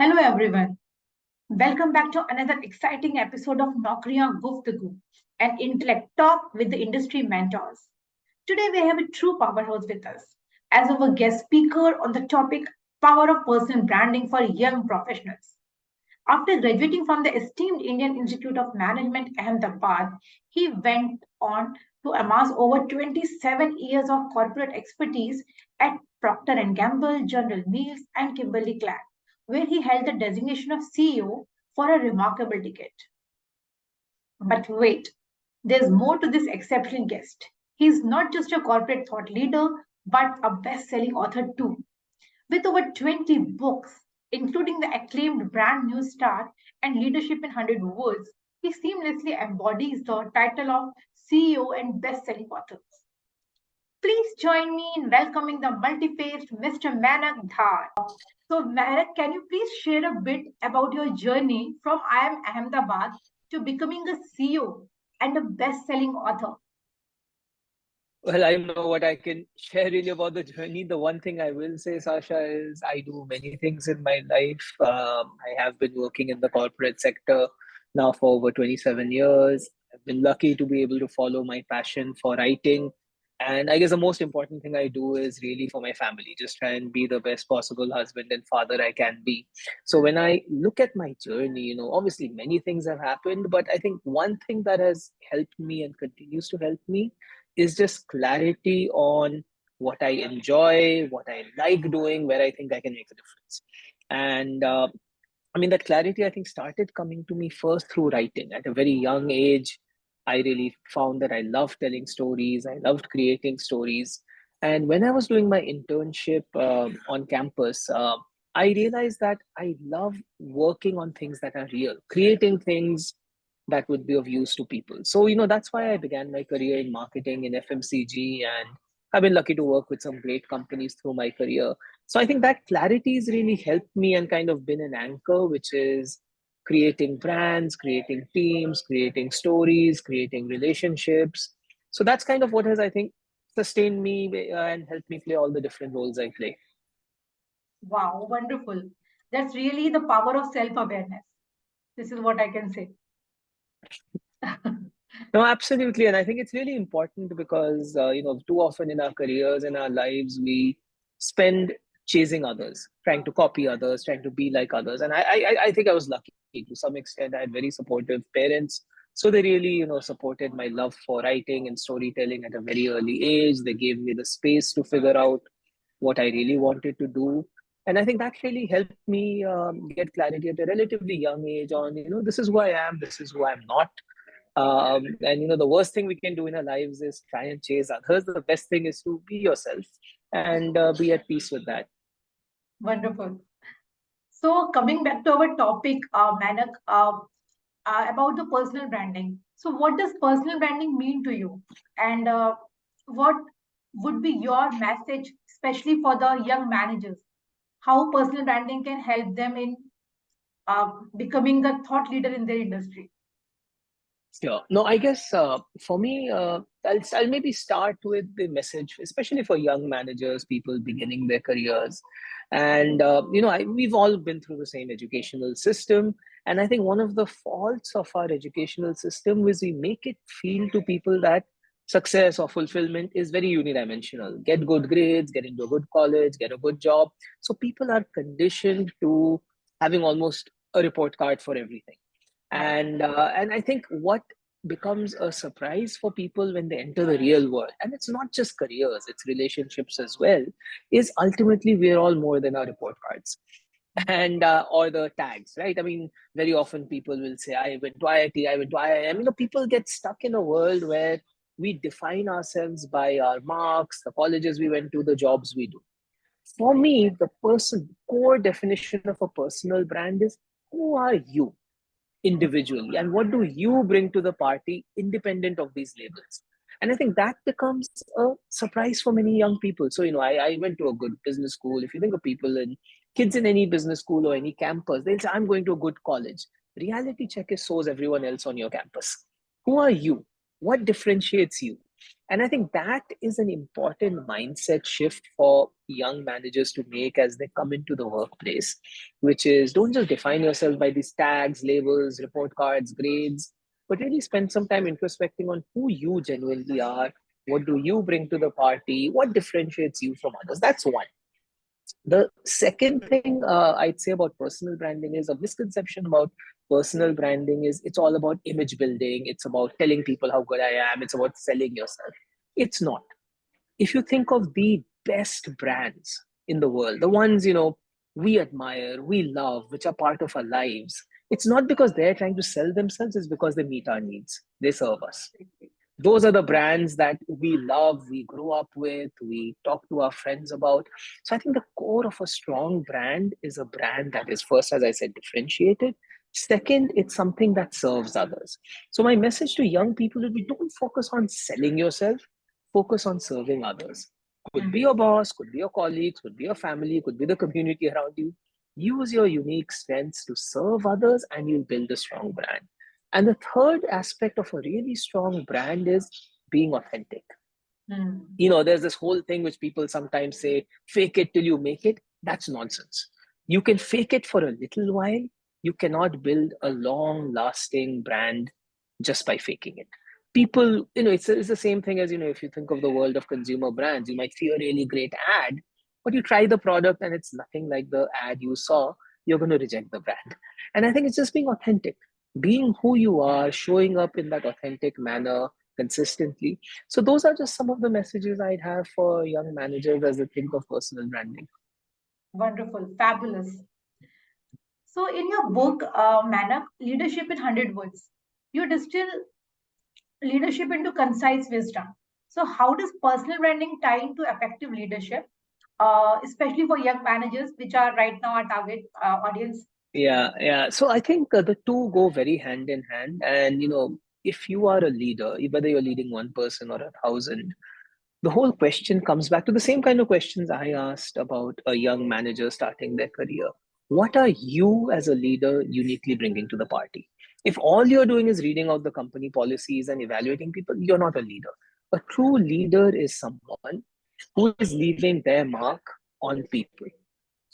Hello everyone. Welcome back to another exciting episode of Naukriyan Guftagoo, an intellect talk with the industry mentors. Today we have a true powerhouse with us as our guest speaker on the topic Power of Personal Branding for Young Professionals. After graduating from the esteemed Indian Institute of Management, Ahmedabad, he went on to amass over 27 years of corporate expertise at Procter& and Gamble, General Mills, and Kimberly-Clark, where he held the designation of CEO for a remarkable decade. But wait, there's more to this exceptional guest. He's not just a corporate thought leader, but a best selling author too. With over 20 books, including the acclaimed Brand New Start and Leadership in 100 Words, he seamlessly embodies the title of CEO and best selling author. Please join me in welcoming the multi-faced Mr. Manak Dhar. So, Manak, can you please share a bit about your journey from I am Ahmedabad to becoming a CEO and a best selling author? Well, I don't know what I can share really about the journey. The one thing I will say, Sasha, is I do many things in my life. I have been working in the corporate sector now for over 27 years. I've been lucky to be able to follow my passion for writing. And I guess the most important thing I do is really for my family, just try and be the best possible husband and father I can be. So when I look at my journey, obviously many things have happened, but I think one thing that has helped me and continues to help me is just clarity on what I enjoy, what I like doing, where I think I can make a difference. And I mean, that clarity, I think, started coming to me first through writing. At a very young age, I really found that I loved telling stories, I loved creating stories. And when I was doing my internship on campus, I realized that I love working on things that are real, creating things that would be of use to people. So, that's why I began my career in marketing in FMCG, and I've been lucky to work with some great companies through my career. So I think that clarity has really helped me and kind of been an anchor, which is creating brands, creating teams, creating stories, creating relationships. So that's kind of what has, I think, sustained me and helped me play all the different roles I play. Wow, wonderful. That's really the power of self awareness. This is what I can say. No, absolutely. And I think it's really important because, too often in our careers, in our lives, we spend chasing others, trying to copy others, trying to be like others. And I think I was lucky to some extent. I had very supportive parents. So they really, supported my love for writing and storytelling at a very early age. They gave me the space to figure out what I really wanted to do. And I think that really helped me get clarity at a relatively young age on, this is who I am, this is who I'm not. And the worst thing we can do in our lives is try and chase others. The best thing is to be yourself and be at peace with that. Wonderful. So, coming back to our topic, Manak, about the personal branding. So, what does personal branding mean to you? And what would be your message, especially for the young managers? How personal branding can help them in becoming the thought leader in their industry? Sure. No, I guess for me, I'll maybe start with the message, especially for young managers, people beginning their careers. And, we've all been through the same educational system. And I think one of the faults of our educational system is we make it feel to people that success or fulfillment is very unidimensional. Get good grades, get into a good college, get a good job. So people are conditioned to having almost a report card for everything. And I think what becomes a surprise for people when they enter the real world, and it's not just careers, it's relationships as well, is ultimately we're all more than our report cards and or the tags, right? I mean, very often people will say, I went to IIT, I went to IIM. People get stuck in a world where we define ourselves by our marks, the colleges we went to, the jobs we do. For me, the core definition of a personal brand is, who are you individually, and what do you bring to the party independent of these labels? And I think that becomes a surprise for many young people. So I went to a good business school. If you think of people and kids in any business school or any campus, they'll say, I'm going to a good college. Reality check is, so is everyone else on your campus. Who are you? What differentiates you? And I think that is an important mindset shift for young managers to make as they come into the workplace, which is don't just define yourself by these tags, labels, report cards, grades, but really spend some time introspecting on who you genuinely are. What do you bring to the party? What differentiates you from others? That's one. The second thing I'd say about personal branding is a misconception about personal branding is it's all about image building. It's about telling people how good I am. It's about selling yourself. It's not. If you think of the best brands in the world, the ones, we admire, we love, which are part of our lives, it's not because they're trying to sell themselves, it's because they meet our needs. They serve us. Those are the brands that we love, we grew up with, we talk to our friends about. So I think the core of a strong brand is a brand that is, first, as I said, differentiated. Second, it's something that serves others. So my message to young people would be don't focus on selling yourself, focus on serving others. Could be your boss, could be your colleagues, could be your family, could be the community around you. Use your unique strengths to serve others and you'll build a strong brand. And the third aspect of a really strong brand is being authentic. There's this whole thing which people sometimes say, fake it till you make it. That's nonsense. You can fake it for a little while. You cannot build a long lasting brand just by faking it. People, it's the same thing as, if you think of the world of consumer brands, you might see a really great ad, but you try the product and it's nothing like the ad you saw, you're going to reject the brand. And I think it's just being authentic, being who you are, showing up in that authentic manner consistently. So those are just some of the messages I'd have for young managers as they think of personal branding. Wonderful, fabulous. So, in your book, Manak, Leadership in 100 Words, you distill leadership into concise wisdom. So, how does personal branding tie into effective leadership, especially for young managers, which are right now our target audience? Yeah. So I think the two go very hand in hand. And, if you are a leader, whether you're leading one person or 1,000, the whole question comes back to the same kind of questions I asked about a young manager starting their career. What are you as a leader uniquely bringing to the party? If all you're doing is reading out the company policies and evaluating people, you're not a leader. A true leader is someone who is leaving their mark on people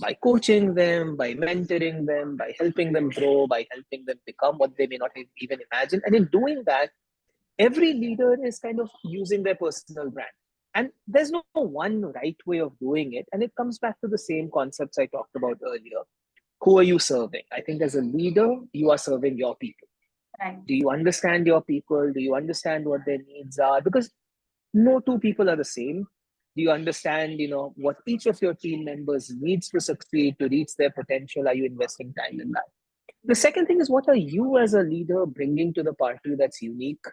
by coaching them, by mentoring them, by helping them grow, by helping them become what they may not even imagine. And in doing that, every leader is kind of using their personal brand. And there's no one right way of doing it. And it comes back to the same concepts I talked about earlier. Who are you serving? I think as a leader, you are serving your people. Right. Do you understand your people? Do you understand what their needs are? Because no two people are the same. Do you understand, what each of your team members needs to succeed to reach their potential? Are you investing time in that? The second thing is, what are you as a leader bringing to the party that's unique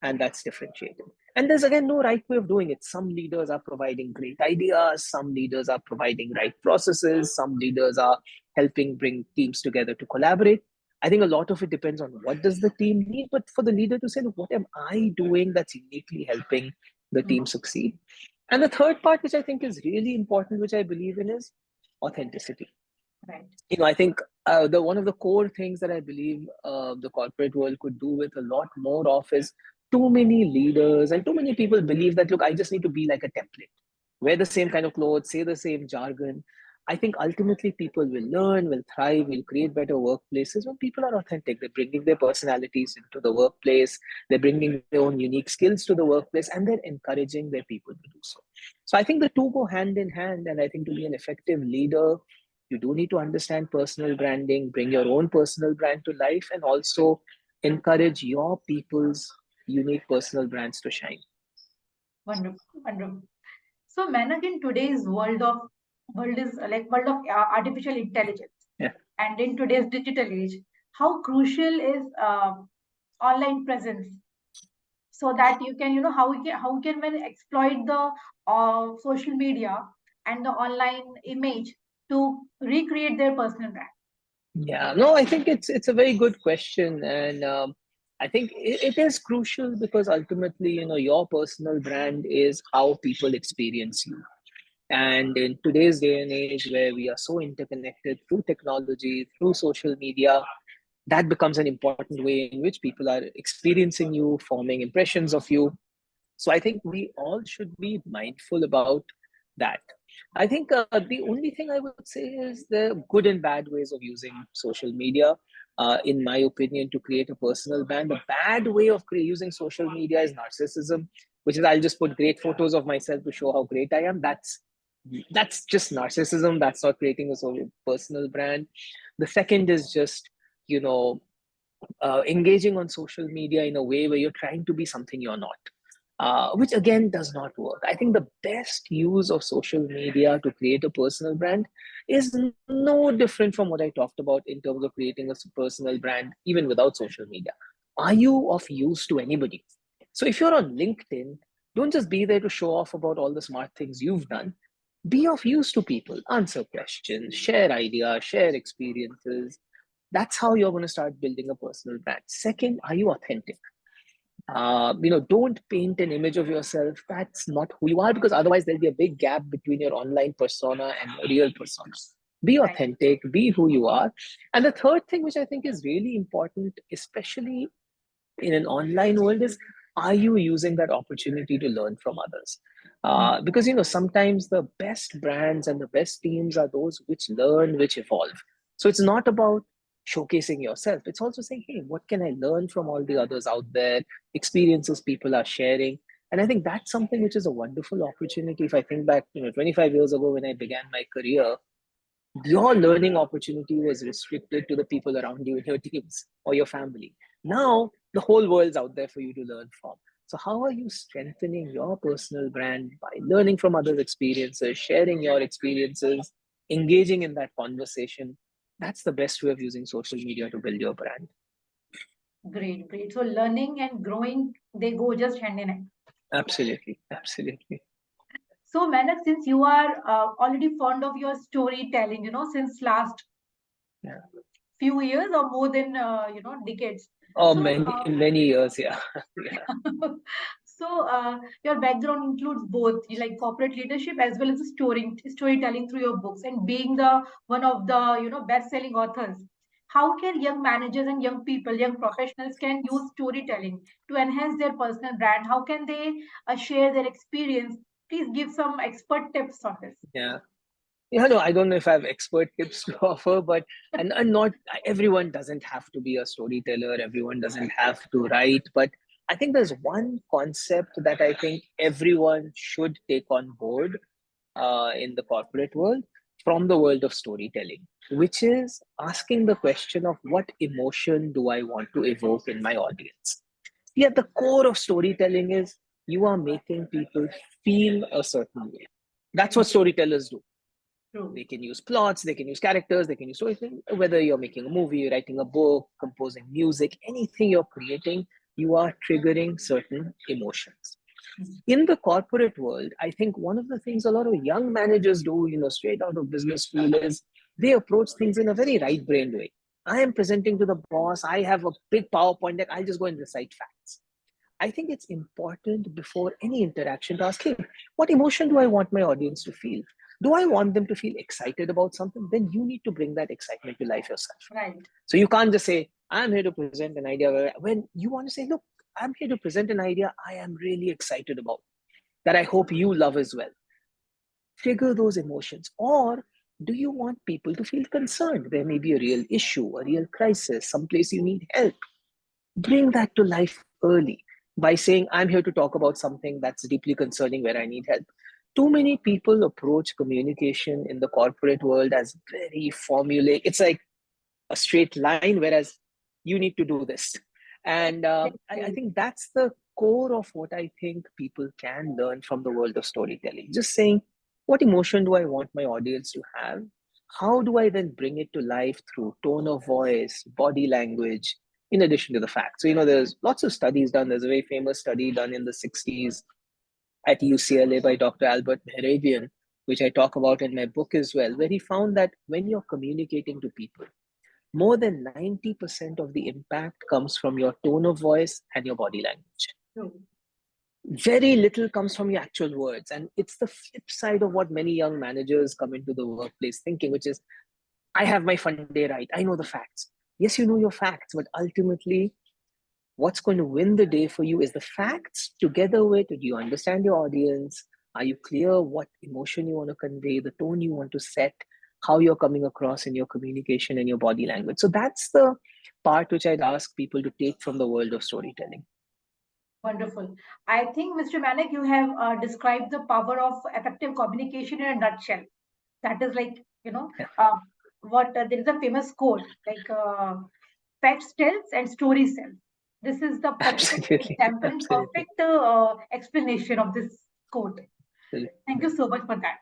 and that's differentiated? And there's again no right way of doing it. Some leaders are providing great ideas, some leaders are providing right processes, some leaders are helping bring teams together to collaborate. I think a lot of it depends on what does the team need, but for the leader to say, "Look, what am I doing that's uniquely helping the team succeed?" And the third part, which I think is really important, which I believe in, is authenticity. Right. I think the one of the core things that I believe the corporate world could do with a lot more of is too many leaders and too many people believe that, look, I just need to be like a template, wear the same kind of clothes, say the same jargon. I think ultimately people will learn, will thrive, will create better workplaces when people are authentic. They're bringing their personalities into the workplace, they're bringing their own unique skills to the workplace, and they're encouraging their people to do so. So I think the two go hand in hand. And I think to be an effective leader, you do need to understand personal branding, bring your own personal brand to life, and also encourage your people's unique personal brands to shine. Wonderful, wonderful. So, Manak, in today's world is like world of artificial intelligence, Yeah. and in today's digital age, how crucial is online presence so that you can, how can one exploit the social media and the online image to recreate their personal brand? Yeah, no, I think it's a very good question, and I think it is crucial because ultimately, your personal brand is how people experience you. And in today's day and age, where we are so interconnected through technology, through social media, that becomes an important way in which people are experiencing you, forming impressions of you. So I think we all should be mindful about that. I think the only thing I would say is the good and bad ways of using social media. In my opinion, to create a personal brand, the bad way of using social media is narcissism, which is I'll just put great photos of myself to show how great I am. That's just narcissism. That's not creating a social personal brand. The second is just, you know, engaging on social media in a way where you're trying to be something you're not, which again does not work. I think the best use of social media to create a personal brand is no different from what I talked about in terms of creating a personal brand, even without social media. Are you of use to anybody? So if you're on LinkedIn, don't just be there to show off about all the smart things you've done. Be of use to people, answer questions, share ideas, share experiences. That's how you're going to start building a personal brand. Second, are you authentic? Don't paint an image of yourself that's not who you are, because otherwise there'll be a big gap between your online persona and your real persona. Be Right. authentic, be who you are. And the third thing, which I think is really important, especially in an online world, is, are you using that opportunity to learn from others? Because sometimes the best brands and the best teams are those which learn, which evolve. So it's not about showcasing yourself, it's also saying, hey, what can I learn from all the others out there, experiences people are sharing. And I think that's something which is a wonderful opportunity. If I think back 25 years ago when I began my career, your learning opportunity was restricted to the people around you in your teams or your family. Now, the whole world's out there for you to learn from. So, how are you strengthening your personal brand by learning from others' experiences, sharing your experiences, engaging in that conversation? That's the best way of using social media to build your brand. Great, great. So learning and growing, they go just hand in hand. Absolutely, absolutely. So Manak, since you are already fond of your storytelling, since last Yeah. few years or more than decades. Oh, So many years, yeah. Yeah. so your background includes both like corporate leadership as well as the storytelling through your books and being the one of the best-selling authors. How can young managers and young people, young professionals can use storytelling to enhance their personal brand? How can they share their experience? Please give some expert tips on this. Yeah. Yeah, no, I don't know if I have expert tips to offer, but and not everyone doesn't have to be a storyteller, everyone doesn't have to write, but I think there's one concept that I think everyone should take on board in the corporate world from the world of storytelling, which is asking the question of what emotion do I want to evoke in my audience. See, at the core of storytelling is you are making people feel a certain way. That's what storytellers do. True. They can use plots, they can use characters, they can use storytelling. Whether you're making a movie, writing a book, composing music, anything you're creating, you are triggering certain emotions. In the corporate world, I think one of the things a lot of young managers do, straight out of business school, is they approach things in a very right-brained way. I am presenting to the boss, I have a big PowerPoint deck, I'll just go and recite facts. I think it's important before any interaction to ask, hey, what emotion do I want my audience to feel? Do I want them to feel excited about something? Then you need to bring that excitement to life yourself. Right. So you can't just say, I'm here to present an idea. When you want to say, look, I'm here to present an idea I am really excited about, that I hope you love as well. Trigger those emotions. Or do you want people to feel concerned? There may be a real issue, a real crisis, someplace you need help. Bring that to life early by saying, I'm here to talk about something that's deeply concerning where I need help. Too many people approach communication in the corporate world as very formulaic. It's like a straight line, whereas you need to do this. And I think that's the core of what I think people can learn from the world of storytelling. Just saying, what emotion do I want my audience to have? How do I then bring it to life through tone of voice, body language, in addition to the facts? So, there's lots of studies done. There's a very famous study done in the 60s at UCLA by Dr. Albert Mehrabian, which I talk about in my book as well, where he found that when you're communicating to people, more than 90% of the impact comes from your tone of voice and your body language. True. Very little comes from your actual words. And it's the flip side of what many young managers come into the workplace thinking, which is, I have my fun day right. I know the facts. Yes, you know your facts, but ultimately, what's going to win the day for you is the facts together with, do you understand your audience? Are you clear what emotion you want to convey, the tone you want to set, how you're coming across in your communication and your body language? So that's the part which I'd ask people to take from the world of storytelling. Wonderful. I think, Mr. Manik, you have described the power of effective communication in a nutshell. That is like, Yeah, uh, what there is a famous quote like facts tells and stories tells. This is the perfect absolutely. example and Absolutely. perfect explanation of this quote. Thank you so much for that.